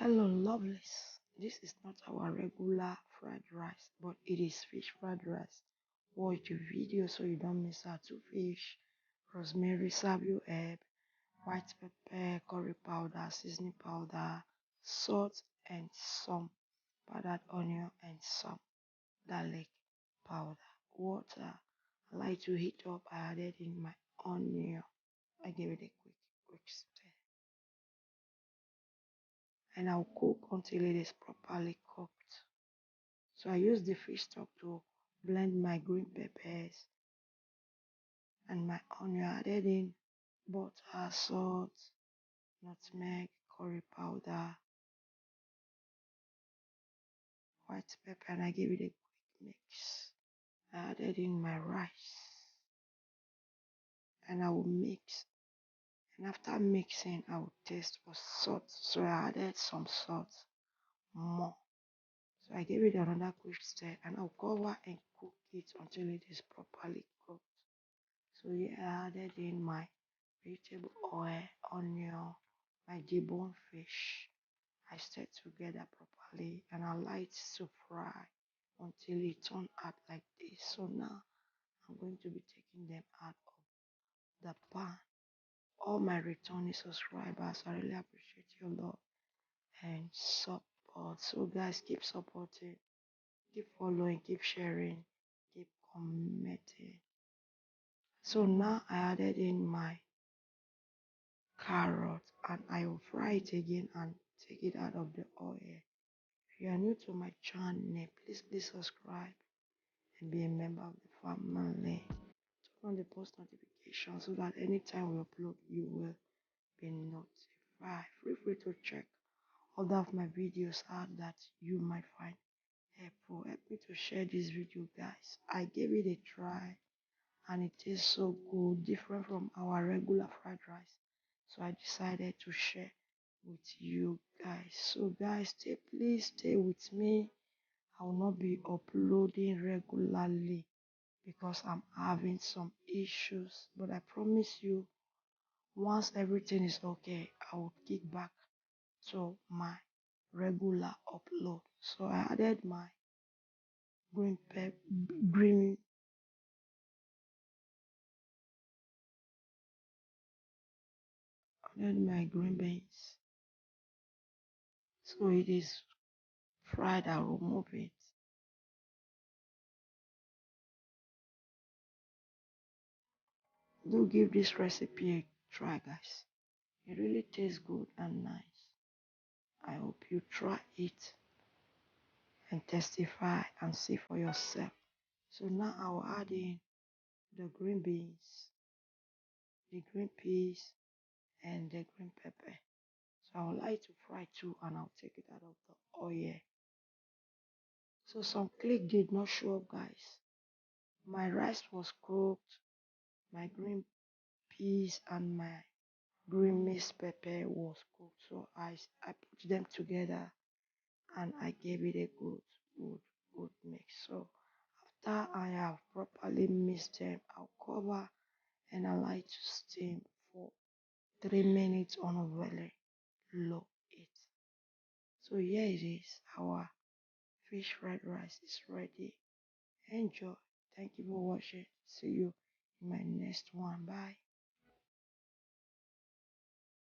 Hello, lovelies. This is not our regular fried rice, but it is fish fried rice. Watch the video so you don't miss out. Two fish, rosemary, savio herb, white pepper, curry powder, seasoning powder, salt, and some powdered onion and some garlic powder. Water. I like to heat up. I added in my onion. I gave it a quick stir. And I'll cook until it is properly cooked. So I use the fish stock to blend my green peppers and my onion. Added in butter, salt, nutmeg, curry powder, white pepper, and I gave it a quick mix. I added in my rice and I will mix. And after mixing, I will taste for salt. So I added some salt more. So I gave it another quick stir and I'll cover and cook it until it is properly cooked. So here I added in my vegetable oil, onion, my deboned fish. I stirred together properly and I like to fry until it turned out like this. So now I'm going to be taking them out of the pan. All my returning subscribers, I really appreciate your love and support. So guys, keep supporting, keep following, keep sharing, keep commenting. So now I added in my carrot and I will fry it again and take it out of the oil. If you are new to my channel, please subscribe and be a member of the family. Turn on the post notification so that anytime we upload, you will be notified. Feel free to check other of my videos out that you might find helpful. Help me to share this video, guys. I gave it a try and it tastes so good, different from our regular fried rice. So I decided to share with you guys. So guys, please stay with me. I will not be uploading regularly because I'm having some issues. But I promise you, once everything is okay, I will kick back to my regular upload. So I added my green pepper, green added my green beans. So it is fried. I will remove it. Do give this recipe a try, guys. It really tastes good and nice. I hope you try it and testify and see for yourself. So now I will add in the green beans, the green peas, and the green pepper. So I would like to fry too and I'll take it out of the oil. So some click did not show up, guys. My rice was cooked, my green peas and my green mixed pepper was cooked. So I put them together and I gave it a good mix. So after I have properly mixed them, I'll cover and I like to steam for 3 minutes on a very low heat. So here it is, our fish fried rice is ready. Enjoy. Thank you for watching. See you in my next one. Bye.